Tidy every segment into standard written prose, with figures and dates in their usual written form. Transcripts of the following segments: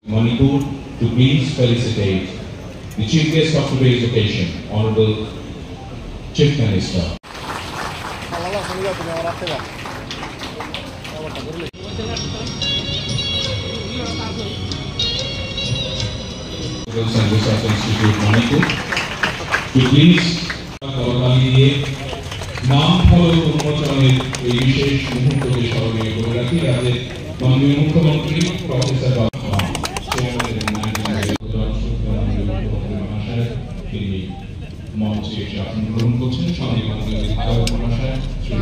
Manipur to please felicitate the chief guest of today's occasion, Honorable Chief Minister. And Research Institute Manipur to please নাম ফলক উন্মোচনের এই বিশেষ মুহূর্তকে স্মরণীয় করে রাখি রাজ্যের মাননীয় মুখ্যমন্ত্রী প্রফেসর তিনি মঞ্চে আসন গ্রহণ করছেন সঙ্গে মাননীয় বিধায়ক মহাশয় Shri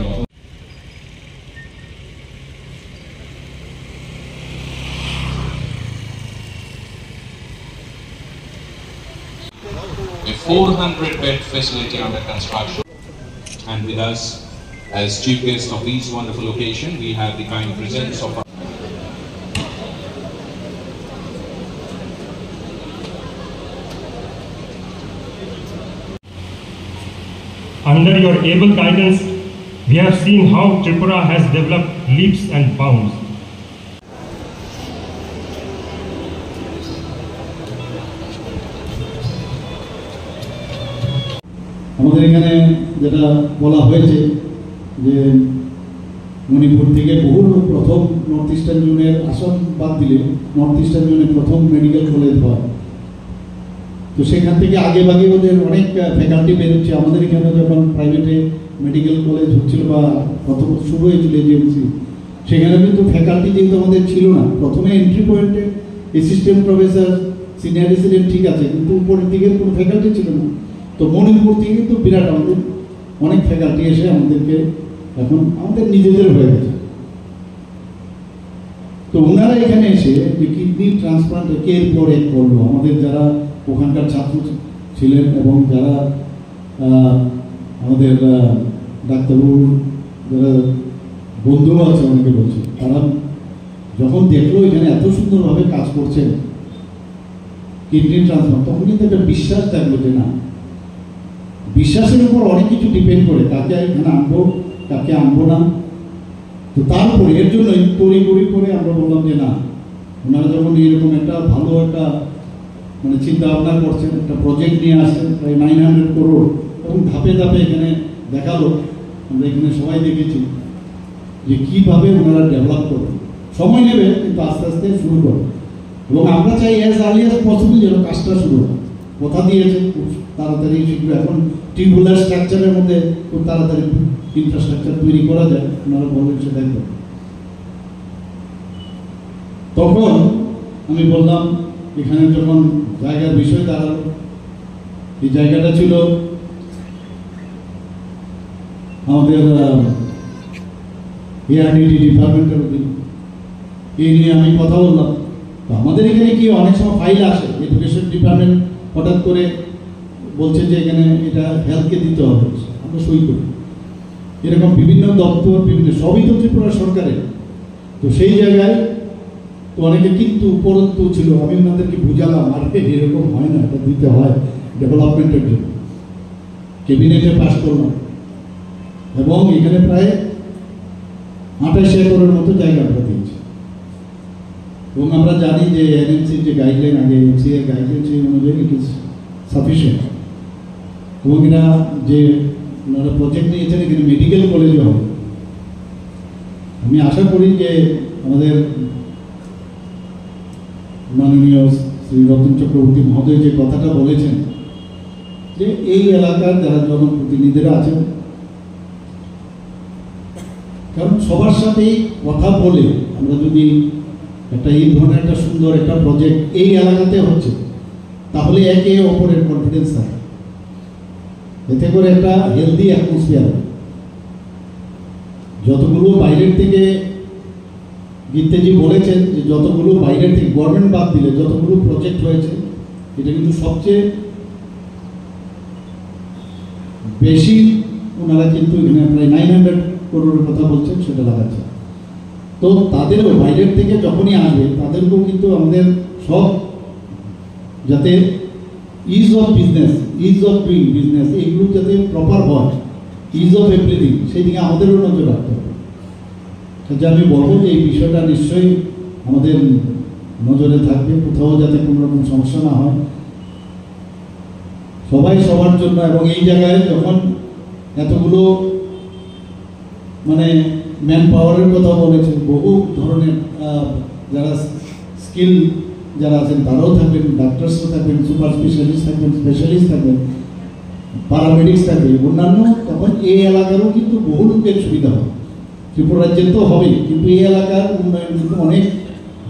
a 400-bed facility under construction. And with us, as chief guest of this wonderful occasion, we have the kind presence of Under your able guidance, we have seen how Tripura has developed leaps and bounds. আমাদের এখানে যেটা বলা হয়েছে যে মণিপুর থেকে বহু প্রথম north eastern জোনের আসন বাদ দিলে নর্থ ইস্টার্ন জোনে প্রথম মেডিকেল কলেজ হয়। তো সেখান থেকে আগে ভাগে ওদের অনেক ফ্যাকাল্টি বেরোচ্ছে। আমাদের এখানে যখন প্রাইভেটে মেডিকেল কলেজ হচ্ছিল বা প্রথম শুরু হয়েছিল এজিএমসি, সেখানে কিন্তু ফ্যাকাল্টি যেহেতু আমাদের ছিল না, প্রথমে এন্ট্রি পয়েন্টে অ্যাসিস্ট্যান্ট প্রফেসর সিনিয়র রেসিডেন্ট ঠিক আছে, কিন্তু উপরের দিকে কোনো ফ্যাকাল্টি ছিল না। তো মণিপুর থেকে কিন্তু বিরাট আমাদের অনেক ফ্যাকাল্টি এসে আমাদেরকে এখন আমাদের নিজেদের হয়ে গেছে। তো ওনারা এখানে এসে যে কিডনি ট্রান্সপ্লান্ট একের পর এক করলো, আমাদের যারা ওখানকার ছাত্র ছিলেন এবং যারা আমাদের ডাক্তারবাবু যারা বন্ধুরা আছে অনেকে বলছে, তারা যখন দেখলো এখানে এত সুন্দরভাবে কাজ করছেন কিডনি ট্রান্সপ্লান্ট, তখন কিন্তু একটা বিশ্বাস থাকলো যে না, বিশ্বাসের উপর অনেক কিছু ডিপেন্ড করে, কাকে এখানে আনবো কাকে আনবো না। তো তারপরে এর জন্য তড়িঘড়ি করে আমরা বললাম যে না, ওনারা যখন এরকম একটা ভালো একটা মানে চিন্তা ভাবনা করছেন, একটা প্রজেক্ট নিয়ে আসছেন প্রায় 900 crore এবং ধাপে ধাপে এখানে দেখালো, আমরা এখানে সবাই দেখেছি যে কীভাবে ওনারা ডেভেলপ করবে। সময় নেবে কিন্তু আস্তে আস্তে শুরু করবে এবং আমরা চাই অ্যাজ আর্লি অ্যাজ পসিবল যেন কাজটা শুরু হয়। কথা দিয়েছে খুব তাড়াতাড়ি শিখবে। এখন টিউবুলার স্ট্রাকচারের মধ্যে খুব তাড়াতাড়ি ইনফ্রাস্ট্রাকচার তৈরি করা যায়, ওনারা বললেন সেটাই করবে। তখন আমি বললাম এখানে যখন জায়গার বিষয় দাঁড়ালো, এই জায়গাটা ছিল আমাদের এআরডিটি ডিপার্টমেন্টের অধীনে। এই নিয়ে আমি কথা বললাম। তো আমাদের এখানে কি অনেক সময় ফাইল আসে, এডুকেশন ডিপার্টমেন্ট হঠাৎ করে বলছে যে এখানে এটা হেলথকে দিতে হবে, আমরা সই করি। এরকম বিভিন্ন দপ্তর বিভিন্ন সবই তো ত্রিপুরা সরকারের। তো সেই জায়গায় তো অনেকে কিন্তু উপরন্তু ছিল, আমি ওনাদেরকে বুঝালাম আর এরকম হয় না, এটা দিতে হয় ডেভেলপমেন্টের জন্য। ক্যাবিনেটে পাস করলাম এবং এখানে প্রায় 28 একরের মতো জায়গা আমরা দিয়েছি। এবং আমরা জানি যে এনএমসির যে গাইডলাইন, আগে এমসি এর গাইডলাইন, সেই অনুযায়ী ইট ইজ সাফিসিয়েন্ট। এবং এরা যে ওনারা প্রজেক্ট নিয়েছেন এখানে মেডিকেল কলেজও হবে। আমি আশা করি যে আমাদের মাননীয় শ্রী রতন চক্রবর্তী মহোদয় যে কথাটা বলেছেন যে এই এলাকার যারা জনপ্রতিনিধিরা আছেন, কারণ সবার সাথেই কথা বলে আমরা যদি একটা এই ধরনের একটা সুন্দর একটা প্রজেক্ট এই এলাকাতে হচ্ছে, তাহলে একে অপরের কনফিডেন্স থাকে, এতে করে একটা হেলদি অ্যাটমসফিয়ার। যতগুলো বাইরের থেকে গীতেজি বলেছেন যে যতগুলো বাইরের থেকে গভর্নমেন্ট বাদ দিলে যতগুলো প্রজেক্ট হয়েছে, এটা কিন্তু সবচেয়ে বেশি ওনারা কিন্তু এখানে প্রায় 900 crore কথা বলছেন, সেটা লাগাচ্ছে। তো তাদেরও বাইরের থেকে যখনই আসবে তাদেরকেও কিন্তু আমাদের সব যাতে is of business, is of doing business, এইগুলো যাতে প্রপার হয়, ইজ অফ এভরিথিং, সেই দিকে আমাদেরও নজর রাখতে হবে। যে আমি বলবো যে এই বিষয়টা নিশ্চয়ই আমাদের নজরে থাকবে, কোথাও যাতে কোনো রকম সমস্যা না হয়, সবাই সবার জন্য। এবং এই জায়গায় যখন এতগুলো মানে ম্যান পাওয়ারের কথা বলেছে, বহু ধরনের যারা স্কিল যারা আছেন তারাও থাকবেন, ডাক্তারসও থাকবেন, সুপার স্পেশালিস্ট থাকবেন, স্পেশালিস্ট থাকবেন, প্যারামেডিক্স থাকবে, অন্যান্য, তখন এই এলাকারও কিন্তু বহু লোকের সুবিধা হবে। ত্রিপুরা রাজ্যের তো হবেই, কিন্তু এই এলাকার উন্নয়ন কিন্তু অনেক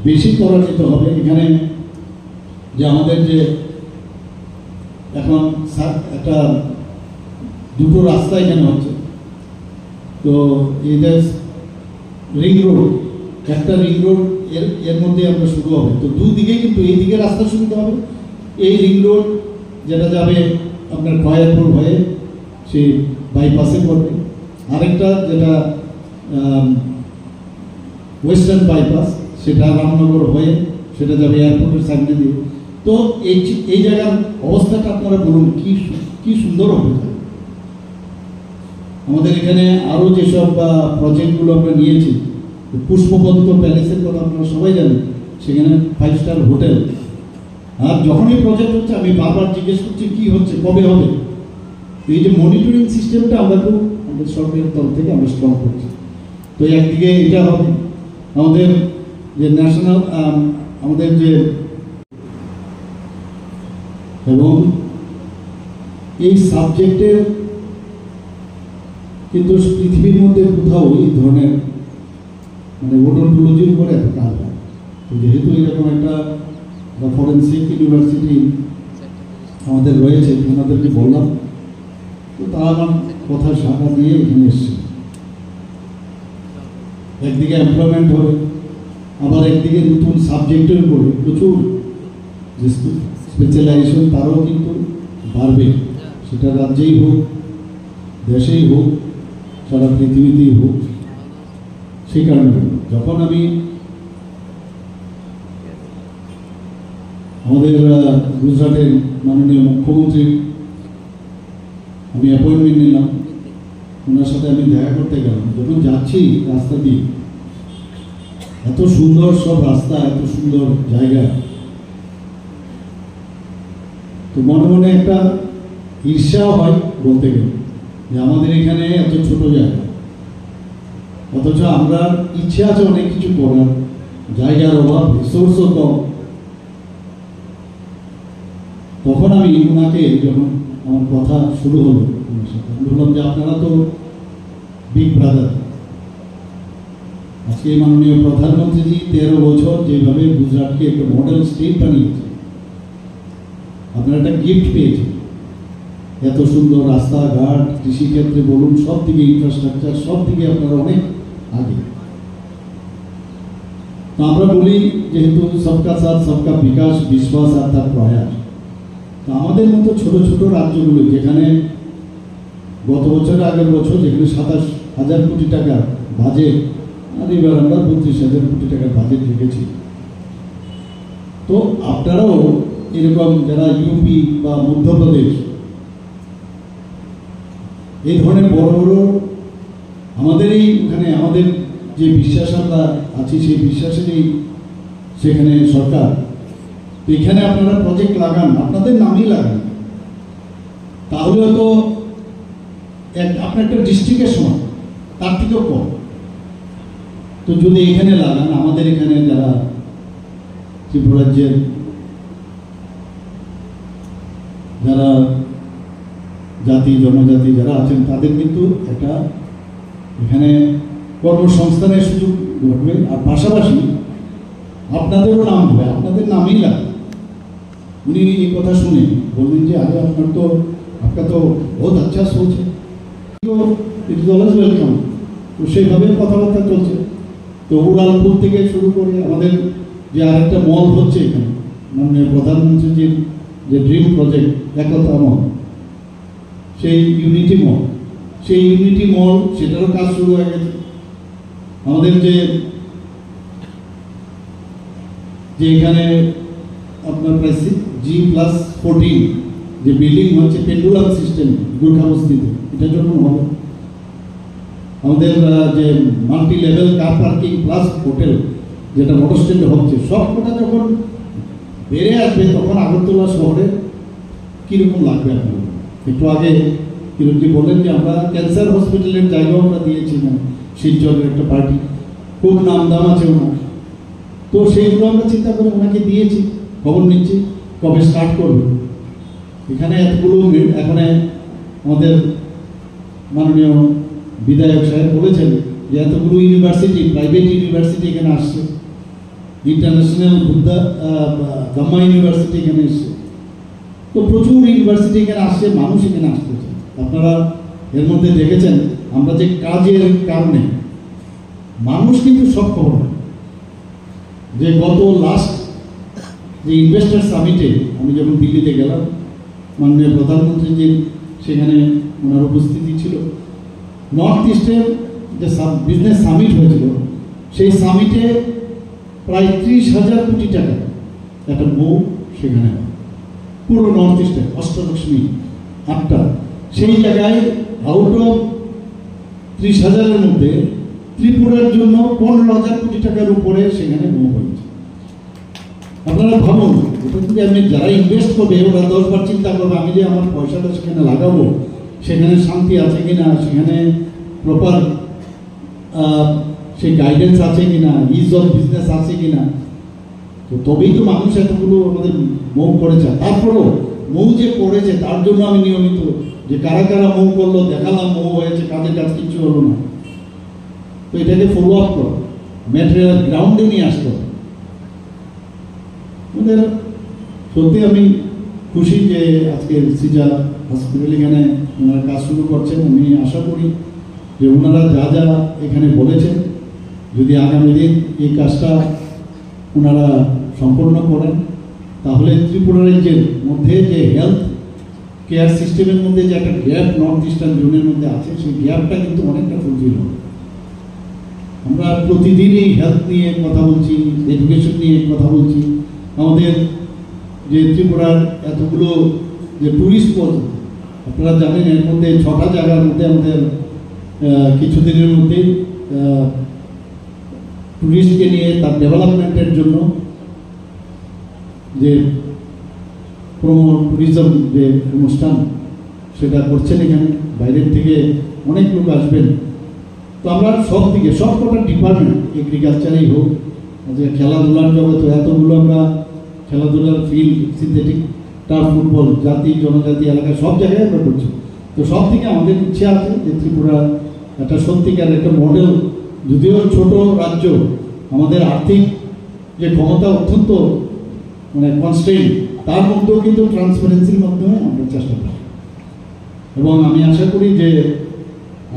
বেশি ত্বরান্বিত হবে। এখানে যে আমাদের যে এখন একটা দুটো রাস্তা এখানে হচ্ছে, তো এদের রিং রোড, একটা রিং রোড এর মধ্যে আমরা শুরু হবে, তো দুদিকেই কিন্তু এই দিকে রাস্তা সুবিধা হবে। এই রিং রোড যেটা যাবে আপনার খয়ারপুর হয়ে সেই বাইপাসে পড়বে, আরেকটা যেটা ওয়েস্টার্ন বাইপাস সেটা রামনগর হয়ে সেটা যাবে এয়ারপোর্টের সামনে দিয়ে। তো এই জায়গার অবস্থাটা আপনারা বলুন কি সুন্দর হবে। আমাদের এখানে আরও যেসব প্রজেক্টগুলো আমরা নিয়েছি, পুষ্পপদ্ম প্যালেসের কথা আপনারা সবাই জানেন, সেখানে 5 স্টার হোটেল। আর যখনই প্রজেক্ট হচ্ছে আমি বারবার জিজ্ঞেস করছি কি হচ্ছে, কবে হবে। এই যে মনিটরিং সিস্টেমটা আমরা খুব আমাদের সরকারের তরফ থেকে আমরা স্ট্রং করছি। তো একদিকে এটা হবে, আমাদের যে ন্যাশনাল আমাদের যে, এবং এই সাবজেক্টের কিন্তু পৃথিবীর মধ্যে কোথাও এই ধরনের মানে ওডোন্টোলজির উপরে এত কাজ হয়। তো যেহেতু এরকম একটা ফরেন্সিক ইউনিভার্সিটি আমাদের রয়েছে, ওনাদেরকে বললাম, তো তারা আমার কথা সাড়া দিয়ে এখানে এসছে। একদিকে এমপ্লয়মেন্ট হবে, আবার একদিকে নতুন সাবজেক্টের উপরে প্রচুর যে স্পেশালাইজেশন তারও কিন্তু বাড়বে, সেটা রাজ্যেই হোক, দেশেই হোক, সারা পৃথিবীতেই হোক। সেই কারণে যখন আমি আমাদের গুজরাটের মাননীয় মুখ্যমন্ত্রীর আমি অ্যাপয়েন্টমেন্ট নিলাম, ওনার সাথে আমি দেখা করতে গেলাম, যখন যাচ্ছি রাস্তা দিয়ে, এত সুন্দর সব রাস্তা, এত সুন্দর জায়গা, তো মনে মনে একটা ঈর্ষাও হয় বলতে গেলে, যে আমাদের এখানে এত ছোট জায়গা, অথচ আমরা ইচ্ছে আছে অনেক কিছু করার, জায়গার অভাব, রিসোর্সও কম। তখন আমি ওনাকে, যখন আমার কথা শুরু হলো ওনার সাথে, আমি বললাম যে আপনারা তো বিগ ব্রাদার। আজকে মাননীয় প্রধানমন্ত্রীজি 13 বছর যেভাবে গুজরাটকে একটা মডেল স্টেট বানিয়েছে, আপনারা একটা গিফট পেয়েছেন। এত সুন্দর রাস্তাঘাট, কৃষিক্ষেত্রে বলুন, সব দিকে ইনফ্রাস্ট্রাকচার, সব দিকে আপনারা অনেক আগে। তো আমরা বলি যেহেতু সবকা সাথ সবকা বিকাশ, বিশ্বাস আর তার প্রয়াস, তো আমাদের মতো ছোট ছোট রাজ্যগুলো যেখানে গত বছর আগের বছর যেখানে 27,000 কোটি টাকা বাজেট, আর এবার আমরা 32,000 কোটি টাকার বাজেট রেখেছি। তো আপনারাও এরকম যারা ইউপি বা মধ্যপ্রদেশ, এই ধরনের বড় বড় আমাদের এইখানে আমাদের যে বিশ্বাস আমরা আছি, সেই বিশ্বাসেরই সেখানে সরকার, তো এখানে আপনারা প্রজেক্ট লাগান, আপনাদের নামই লাগান, তাহলে তো আপনার একটা ডিস্ট্রিক্টের সময় তার থেকেও কম। তো যদি এখানে লাগান, আমাদের এখানে যারা ত্রিপুরা রাজ্যের যারা জাতি জনজাতি যারা আছেন, তাদের কিন্তু একটা এখানে কর্মসংস্থানের সুযোগ ঘটবে, আর পাশাপাশি আপনাদেরও নাম হবে, আপনাদের নামেই লাগবে। উনি এই কথা শুনে বললেন যে আরে আপনার তো বহুত আচ্ছা সোচ, তো ইট ইজ অলওয়েজ ওয়েলকাম। তো সেইভাবে কথাবার্তা চলছে। তো উড়ালপুর থেকে শুরু করে আমাদের যে আরেকটা মল হচ্ছে এখানে, মাননীয় প্রধানমন্ত্রীজির যে ড্রিম প্রজেক্ট একতা মল, সেই ইউনিটি মল, সেটারও কাজ শুরু হয়ে গেছে। আমাদের যে এখানে আপনার প্রায় G+14 যে বিল্ডিং হচ্ছে পেন্ডুলাম সিস্টেম গোর্খা বস্তিতে, এটার জন্য হবে। আমাদের যে multi level car parking plus hotel, যেটা মোটর স্ট্যান্ডে হচ্ছে, সবকটা যখন বেড়ে আসবে তখন আগরতলা শহরে কীরকম লাগবে আপনার? একটু আগে কিরণজি বললেন যে আমরা ক্যান্সার হসপিটালের জায়গাও আমরা দিয়েছি, মানে শিলচরের একটা পার্টি, খুব নাম দাম আছে ওনার। তো সেইগুলো আমরা চিন্তা করে ওনাকে দিয়েছি, খবর নিচ্ছি কবে স্টার্ট করবে। এখানে এতগুলো এখানে আমাদের মাননীয় বিধায়ক সাহেব বলেছেন যে এতগুলো ইউনিভার্সিটি, প্রাইভেট ইউনিভার্সিটি এখানে আসছে, ইন্টারন্যাশনাল গাম্মা ইউনিভার্সিটি এখানে এসছে, তো প্রচুর ইউনিভার্সিটি এখানে আসছে, মানুষ এখানে আসতেছে। আপনারা এর মধ্যে দেখেছেন আমরা যে কাজের কারণে মানুষ কিন্তু সব খবর, যে গত লাস্ট যে ইনভেস্টার সামিটে আমি যখন দিল্লিতে গেলাম, মাননীয় প্রধানমন্ত্রী যে সেখানে ওনার উপস্থিতি ছিল, নর্থ ইস্টের যে বিজনেস সামিট হয়েছিল, সেই সামিটে প্রায় 30,000 কোটি টাকা একটা বউ সেখানে, পুরো নর্থ ইস্টে অষ্টলক্ষ্মী 8টা, সেই জায়গায় আউট অফ 30,000-এর মধ্যে ত্রিপুরার জন্য 15,000 কোটি টাকার উপরে সেখানে বউ হয়েছে। আপনারা ভাবুন, এটা যদি আমি যারা ইনভেস্ট করবে ওরা 10 বার চিন্তা করবে আমি যে আমার পয়সাটা সেখানে লাগাবো, সেখানে শান্তি আছে কিনা, সেখানে প্রপার সেই গাইডেন্স আছে কিনা, ইজ অফ বিজনেস আছে কিনা। তো তবেই তো মানুষ এতগুলো আমাদের মৌ করেছে। তারপরেও মৌ যে করেছে তার জন্য আমি নিয়মিত যে কারা কারা মৌ করলো দেখালাম, মৌ হয়েছে, কাজের কাজ কিছু হলো না, তো এটাকে ফলো আপ করো, ম্যাটেরিয়াল গ্রাউন্ডে নিয়ে আসতে হবে। আমাদের সত্যি আমি খুশি যে আজকে সিজা হসপিটাল এখানে ওনারা কাজ শুরু করছেন। আমি আশা করি যে ওনারা যা যা এখানে বলেছেন, যদি আগামী দিন এই কাজটা ওনারা সম্পন্ন করেন, তাহলে ত্রিপুরার যে মধ্যে যে হেলথ কেয়ার সিস্টেমের মধ্যে যে একটা গ্যাপ নর্থ ইস্টার্ন জোনের মধ্যে আছে, সেই গ্যাপটা কিন্তু অনেকটা ফুলফিল হবে। আমরা প্রতিদিনই হেলথ নিয়ে কথা বলছি, এডুকেশন নিয়ে কথা বলছি। আমাদের যে ত্রিপুরার এতগুলো যে ট্যুরিস্ট স্পট, আপনারা জানেন এর মধ্যে 6টা জায়গার মধ্যে আমাদের কিছুদিনের মধ্যে ট্যুরিস্টকে নিয়ে তার ডেভেলপমেন্টের জন্য যে ট্যুরিজম যে অনুষ্ঠান সেটা করছেন এখানে, বাইরের থেকে অনেক লোক আসবেন। তো আমরা সব দিকে সবকটা ডিপার্টমেন্ট, এগ্রিকালচারেই হোক, যে খেলাধুলার জগতে এতগুলো আমরা খেলাধুলার ফিল্ড, সিনথেটিক টার্ফ, ফুটবল, জাতি জনজাতি এলাকায় সব জায়গায় আমরা করছি। তো সব থেকে আমাদের ইচ্ছা আছে যে ত্রিপুরা একটা সত্যিকার একটা মডেল, যদিও ছোট রাজ্য, আমাদের আর্থিক যে ক্ষমতা অত্যন্ত মানে কনস্ট্রেইন, তার মধ্যেও কিন্তু ট্রান্সপারেন্সির মাধ্যমে আমরা চেষ্টা করি। এবং আমি আশা করি যে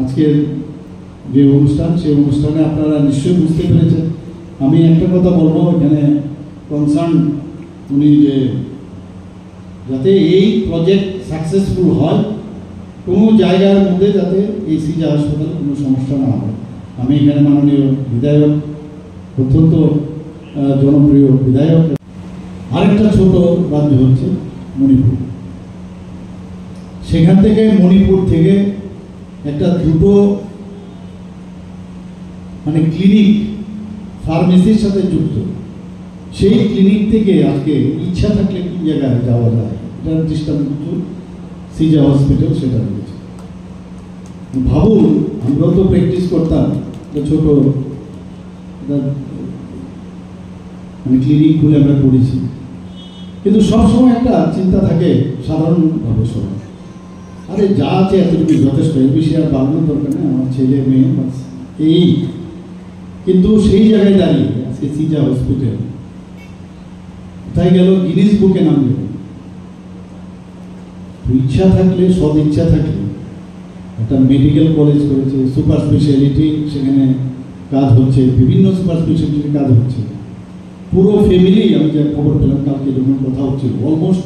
আজকের যে অনুষ্ঠান, সেই অনুষ্ঠানে আপনারা নিশ্চয়ই বুঝতে পেরেছেন। আমি একটা কথা বলবো, এখানে কনসার্ন উনি যে যাতে এই প্রজেক্ট সাকসেসফুল হয়, কোনো জায়গার মধ্যে যাতে এই সিজা হাসপাতাল কোনো সমস্যা না হয়। আমি এখানে মাননীয় বিধায়ক, অত্যন্ত জনপ্রিয় বিধায়ক। আরেকটা ছোট রাজ্য হচ্ছে মণিপুর, সেখান থেকে মণিপুর থেকে একটা দুটো মানে ক্লিনিক ফার্মেসির সাথে যুক্ত, সেই ক্লিনিক থেকে আজকে ইচ্ছা থাকলে কোন জায়গায় যাওয়া যায়, এটার দৃষ্টান্ত সিজা হসপিটাল সেটা রয়েছে। ভাবুন, আমরা তো প্র্যাকটিস করতাম ছোট মানে ক্লিনিক খুলে আমরা করেছি, কিন্তু সবসময় একটা চিন্তা থাকে সাধারণভাবে সবাই, আরে যা আছে এতটুকু যথেষ্ট, এই বিষয়ে আর বাড়ানোর দরকার নেই, আমার ছেলে মেয়ে এই। কিন্তু সেই জায়গায় দাঁড়িয়ে আজকে সিজা হসপিটাল কোথায় গেল, গিনিস বুকে নাম দেবে। ইচ্ছা থাকলে, সদ ইচ্ছা থাকলে একটা মেডিকেল কলেজ করেছে, সুপার স্পেশালিটি সেখানে কাজ হচ্ছে, বিভিন্ন সুপার স্পেশালিটির কাজ হচ্ছে। পুরো ফ্যামিলি, আমি যা খবর পেলাম কালকে যখন কথা হচ্ছিল, অলমোস্ট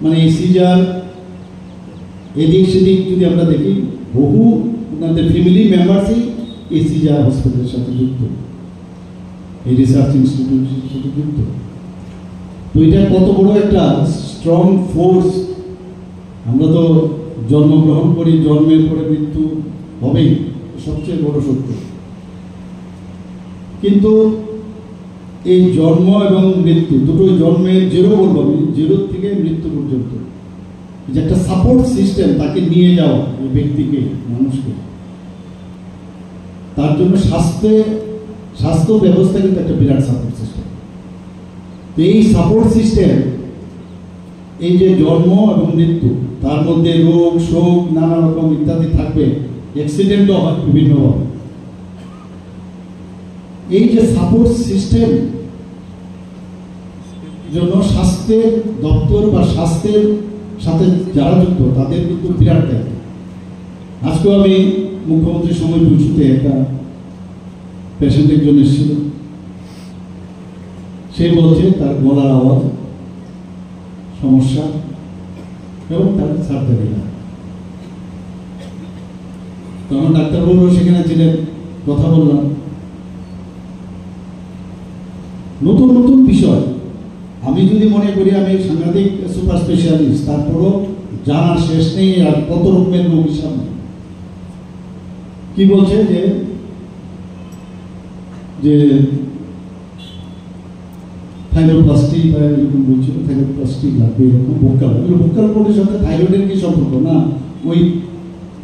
মানে এই সিজার এদিক সেদিক যদি আমরা দেখি, বহু ওনাদের ফ্যামিলি মেম্বার্সই এই সিজা হসপিটালের সাথে যুক্ত, এই রিসার্চ ইনস্টিটিউটের সাথে যুক্ত। তো এটা কত বড় একটা স্ট্রং ফোর্স। আমরা তো জন্মগ্রহণ করি, জন্মের পরে মৃত্যু হবেই, সবচেয়ে বড় সত্য। কিন্তু এই জন্ম এবং মৃত্যু দুটোই, জন্মের জিরো বলবো আমি, জিরো থেকে মৃত্যু পর্যন্ত যে একটা সাপোর্ট সিস্টেম তাকে নিয়ে যাওয়া, এই ব্যক্তিকে, মানুষকে, তার জন্য স্বাস্থ্য ব্যবস্থা কিন্তু একটা বিরাট সাপোর্ট সিস্টেম। তো এই সাপোর্ট সিস্টেম, এই যে জন্ম এবং মৃত্যু, তার মধ্যে রোগ শোক নানা রকম ইত্যাদি থাকবে, অ্যাক্সিডেন্টও হয় বিভিন্নভাবে। এই যে সাপোর্ট সিস্টেম জন্য স্বাস্থ্যের দপ্তর বা স্বাস্থ্যের সাথে যারা যুক্ত তাদের কিন্তু বিরাট দায়িত্ব। আজকেও আমি মুখ্যমন্ত্রীর সময় পৌঁছতে একটা পেশেন্টের জন্য এসেছিল, সে বলছে তার গলার আওয়াজ সমস্যা এবং তার সার্জারি না। তখন ডাক্তারবাবু সেখানে ছিলেন, কথা বললাম, নতুন নতুন বিষয়। আমি যদি মনে করি আমি সাংঘাতিক সুপার স্পেশালিস্ট, তারপরও জানার শেষ নেই আর কত রকমের রোগ সামনে। কি বলছে যে থাইরোপ্লাস্টি বা এরকম বলছিল, থাইরোপ্লাস্টি লাগবে এরকম ভোকাল কোডের সাথে থাইরয়েডের কি সম্পর্ক? না, ওই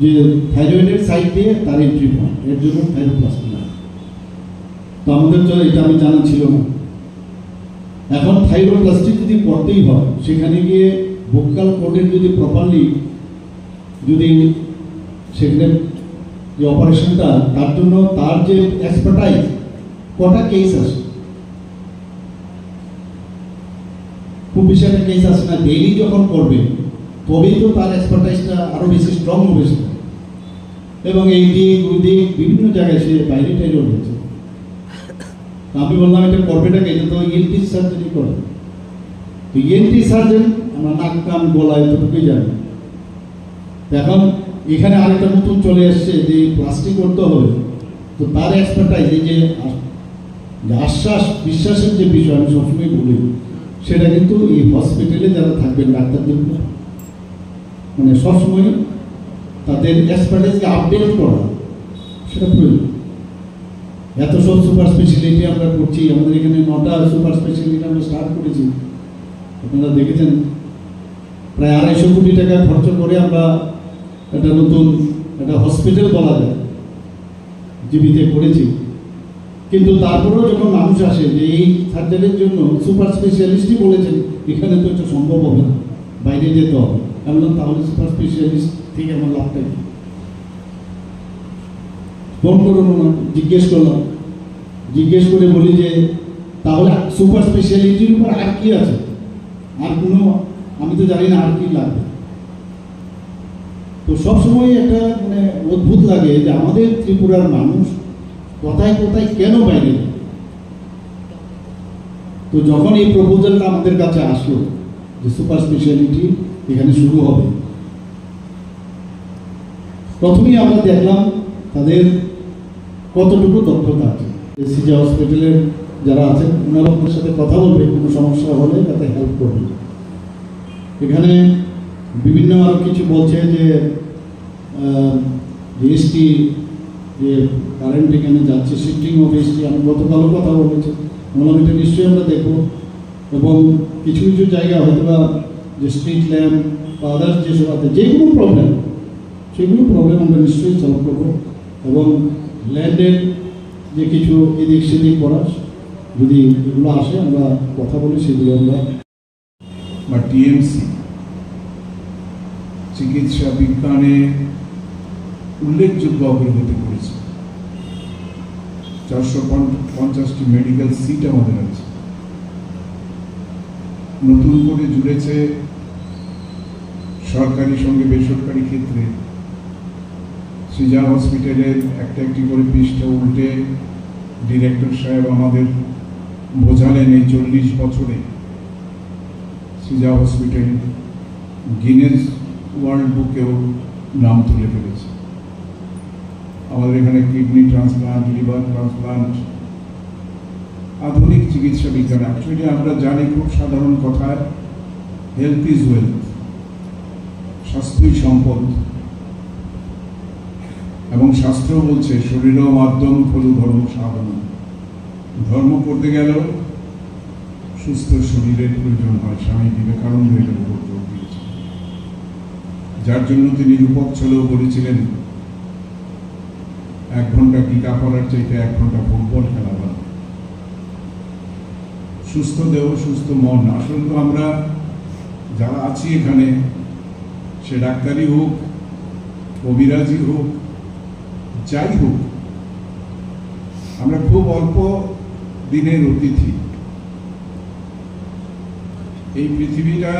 যে থাইরয়েডের সাইড দিয়ে তার এন্ট্রি পয়েন্ট, এর জন্য থাইরোপ্লাস্টি লাগে। তো আমাদের জন্য এটা আমি জানা ছিল না। এখন থাইরোপ্লাস্টি যদি করতেই হয়, সেখানে গিয়ে ভোকাল কোডের যদি প্রপারলি যদি সেখানে যে অপারেশনটা, তার জন্য তার যে এক্সপার্টাইজ, কটা কেস আসে, খুব বেশি একটা কেস আসে না। ডেইলি যখন করবে তবেই তো তার এক্সপার্টাইজটা আরো বেশি স্ট্রং হবে সেটা। এবং এই দিক ওই দিক বিভিন্ন জায়গায় সে বাইরে টাইরে রয়েছে। আমি বললাম এটা করবেটাকে, এটা তো ইএনটি সার্জারি করে। তো ইএনটি সার্জন আমরা নাক কান গলা এতটুকুই জানি। এখন এখানে আরেকটা নতুন চলে এসছে যে প্লাস্টিক করতে হবে, তো তার এক্সপার্টাইজ, এই যে আশ্বাস বিশ্বাসের যে বিষয় আমি সবসময় বলি, সেটা কিন্তু এই হসপিটালে যারা থাকবেন ডাক্তারদের মানে সবসময় তাদের এক্সপার্টাইজকে আপডেট করা, সেটা প্রয়োজন। এত সব সুপার স্পেশালিটি আমরা করছি, আমাদের এখানে 9টা সুপার স্পেশালিটি আমরা স্টার্ট করেছি। আপনারা দেখেছেন প্রায় 250 কোটি টাকা খরচ করে আমরা একটা নতুন একটা হসপিটাল বলা যায় জীবিতে করেছি। কিন্তু তারপরেও যখন মানুষ আসে যে এই সার্জারির জন্য সুপার স্পেশালিস্টই বলেছেন এখানে তো এটা সম্ভব হবে না, বাইরে যেতে হবে, আমি বললাম তাহলে সুপার স্পেশালিস্ট থেকে আমার লাভটা কি? ফোন করুন, জিজ্ঞেস করে বলি যে তাহলে সুপার স্পেশালিটির উপর আর কি আছে, আর কোনো আমি তো জানি না আর কি লাগবে। তো সবসময় একটা মানে অদ্ভুত লাগে যে আমাদের ত্রিপুরার মানুষ কোথায় কোথায় কেন বাইরে। তো যখন এই প্রপোজালটা আমাদের কাছে আসলো যে সুপার স্পেশালিটি এখানে শুরু হবে, প্রথমেই আমরা দেখলাম তাদের কতটুকু দক্ষতা আছে। সিজা হসপিটালের যারা আছেন ওনারা আপনার সাথে কথা বলবে, কোনো সমস্যা হলে তাতে হেল্প করবে। এখানে বিভিন্ন আরও কিছু বলছে যে এসটি যে কারেন্ট এখানে যাচ্ছে, শিফটিং অফ এসটি, আমি গতকালও কথা বলেছি, বললাম এটা নিশ্চয়ই আমরা দেখব। এবং কিছু কিছু জায়গা হয়তো বা যে স্ট্রিট ল্যাম্প বা আদার্স যেসব আছে, যে কোনো প্রবলেম, সেগুলো প্রবলেম আমরা নিশ্চয়ই সলভ করবো। এবং ল্যান্ডের যে কিছু এদিক সেদিক করার যদি এগুলো আসে আমরা কথা বলি, সেগুলো আমরা বা টিএমসি চিকিৎসা বিজ্ঞানে উল্লেখযোগ্য অগ্রগতি করেছে। 450টি মেডিকেল সিট আমাদের আছে, নতুন করে জুড়েছে সরকারি সঙ্গে বেসরকারি ক্ষেত্রে। সিজা হসপিটালের একটি করে পৃষ্ঠা উল্টে ডিরেক্টর সাহেব আমাদের বোঝালেন এই 40 বছরে সিজা হসপিটাল গিনেস ওয়ার্ল্ড বুকেও নাম তুলে ফেলেছে। আমাদের এখানে কিডনি ট্রান্সপ্লান্ট, লিভার ট্রান্সপ্লান্ট, আধুনিক চিকিৎসা বিজ্ঞান। অ্যাকচুয়ালি আমরা জানি খুব সাধারণ কথায় হেলথ ইজ ওয়েলথ, স্বাস্থ্যই সম্পদ। এবং শাস্ত্র বলছে শরীর মাধ্যম খলু ধর্ম সাধনা। ধর্ম করতে গেলেও সুস্থ শরীরের প্রয়োজন হয়। স্বামী বিবেকানন্দ এটার উপর জোর দিয়েছেন, যার জন্য তিনি রূপক ছলেও বলেছিলেন 1 ঘন্টা গীতা পড়ার চাইতে 1 ঘন্টা ফুটবল খেলা ভালো। সুস্থ দেহ সুস্থ মন। আসলে তো আমরা যারা আছি এখানে, সে ডাক্তারই হোক, কবিরাজি হোক, যাই হোক, আমরা খুব অল্প দিনের অতিথি। এই পৃথিবীটা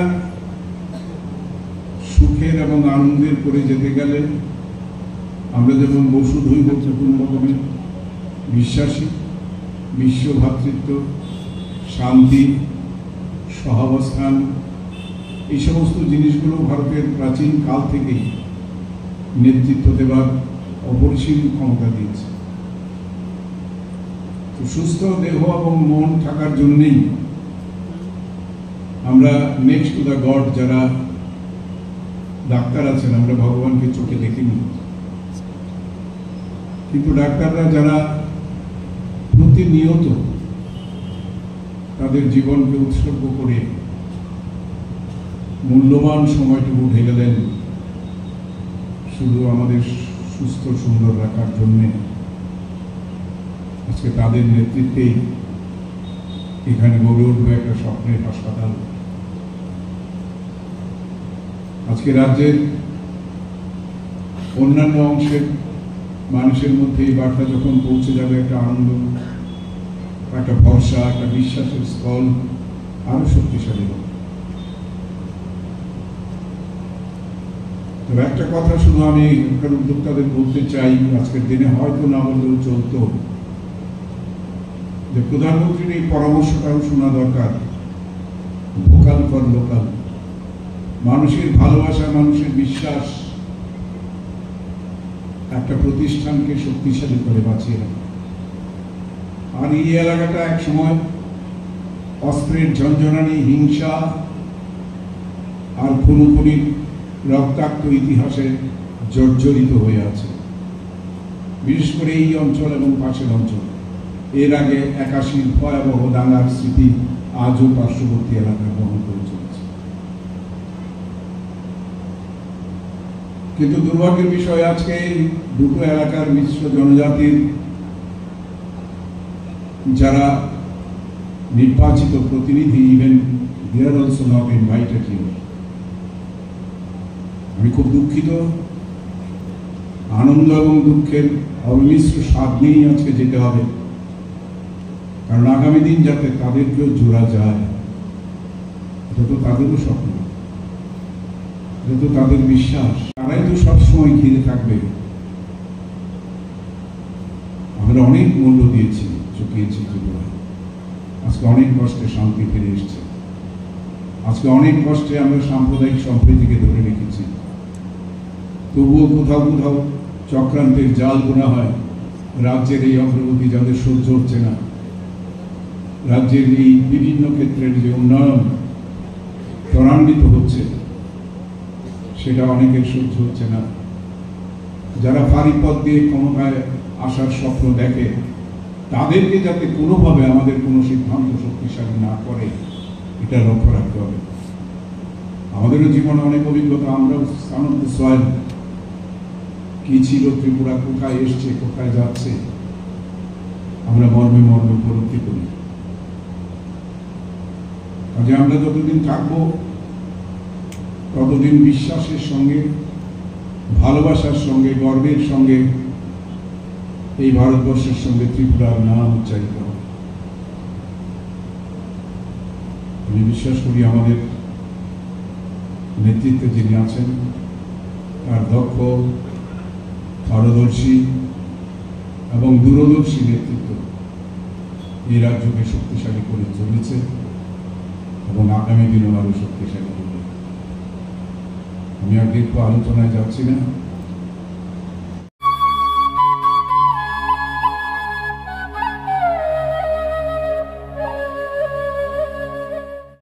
সুখের এবং আনন্দের করে যেতে গেলে আমরা যেমন বসুধৈব কুটুম্বকমে বিশ্বাসী, বিশ্ব ভ্রাতৃত্ব, শান্তি, সহাবস্থান, এই সমস্ত জিনিসগুলো ভারতের প্রাচীন কাল থেকেই নেতৃত্ব দেবার অপরিসীম ক্ষমতা দিয়েছে। তো সুস্থ দেহ এবং মন থাকার জন্যেই আমরা নেক্সট টু দ্য গড, যারা ডাক্তার আছেন, আমরা ভগবানকে চোখে দেখিনি, কিন্তু ডাক্তাররা যারা প্রতিনিয়ত তাদের জীবনকে উৎসর্গ করে মূল্যবান সময়টুকু ঢেলে দেন শুধু আমাদের সুস্থ সুন্দর রাখার জন্যে, আজকে তাদের নেতৃত্বেই এখানে গড়ে উঠবে একটা স্বপ্নের হাসপাতাল। আজকে রাজ্যের অন্যান্য অংশের মানুষের মধ্যে এই বার্তা যখন পৌঁছে যাবে, একটা আনন্দ, একটা ভরসা, একটা বিশ্বাসের স্থল আরো শক্তিশালী হবে। তবে একটা কথা শুধু আমি এখানকার উদ্যোক্তাদের বলতে চাই, আজকের দিনে হয়তো না বললেও চলতো, যে প্রধানমন্ত্রীর এই পরামর্শটাও শোনা দরকার, ভোকাল ফর লোকাল। মানুষের ভালোবাসা, মানুষের বিশ্বাস একটা প্রতিষ্ঠানকে শক্তিশালী করে বাঁচিয়ে রাখে। আর এই এলাকাটা এক সময় অস্ত্রের ঝঞ্ঝনানি, হিংসা আর খুনোখুনির রক্তাক্ত ইতিহাসে জর্জরিত হয়ে আছে, বিশেষ করে এই অঞ্চল এবং পাশের অঞ্চল। এর আগে 81 ভয়াবহ দাঙ্গার স্মৃতি আজও পার্শ্ববর্তী এলাকায় বহন করে চলেছে। কিন্তু দুর্ভাগ্যের বিষয়, আজকে এই দুটো এলাকার মিশ্র জনজাতির যারা নির্বাচিত প্রতিনিধি, even they are also not invited here. আমি খুব দুঃখিত, আনন্দ এবং দুঃখের অমিশ্র স্বাদ নিয়েই আজকে যেতে হবে, কারণ আগামী দিন যাতে তাদেরকেও জোড়া যায়, এটা তো তাদেরও স্বপ্ন, এটা তো তাদের বিশ্বাস, তারাই তো সবসময় ঘিরে থাকবে। আমরা অনেক মূল্য দিয়েছি, চুকিয়েছি ত্রিপুরায়, আজকে অনেক কষ্টে শান্তি ফিরে এসছে, আজকে অনেক কষ্টে আমরা সাম্প্রদায়িক সম্প্রীতিকে ধরে রেখেছি। তবুও কোথাও কোথাও চক্রান্তের জাল বোনা হয়। রাজ্যের এই অগ্রগতি যাদের সহ্য হচ্ছে না, রাজ্যের এই বিভিন্ন ক্ষেত্রের যে উন্নয়ন ত্বরান্বিত হচ্ছে, সেটা অনেকের সহ্য হচ্ছে না। যারা ফারিপথ দিয়ে ক্ষমতায় আসার স্বপ্ন দেখে, তাদেরকে যাতে কোনোভাবে আমাদের কোনো সিদ্ধান্ত শক্তিশালী না করে, এটা লক্ষ্য রাখতে হবে। আমাদেরও জীবনে অনেক অভিজ্ঞতা, আমরাও আনন্দ সয়েল কি ছিল ত্রিপুরা, কোথায় এসছে, কোথায় যাচ্ছে, আমরা মর্মে মর্মে উপলব্ধি করি। কাজে আমরা যতদিন থাকবো, ততদিন বিশ্বাসের সঙ্গে, ভালোবাসার সঙ্গে, গর্বের সঙ্গে এই ভারতবর্ষের সঙ্গে ত্রিপুরার নাম উচ্চারিত হবে। আমি বিশ্বাস করি আমাদের নেতৃত্বে যিনি আছেন, তার দক্ষ, পারদর্শী এবং দূরদর্শী নেতৃত্ব এই রাজ্যকে শক্তিশালী করে চলেছে এবং আগামী দিনও আরো শক্তিশালী হবে। আমি আর দীর্ঘ আলোচনায় যাচ্ছি না।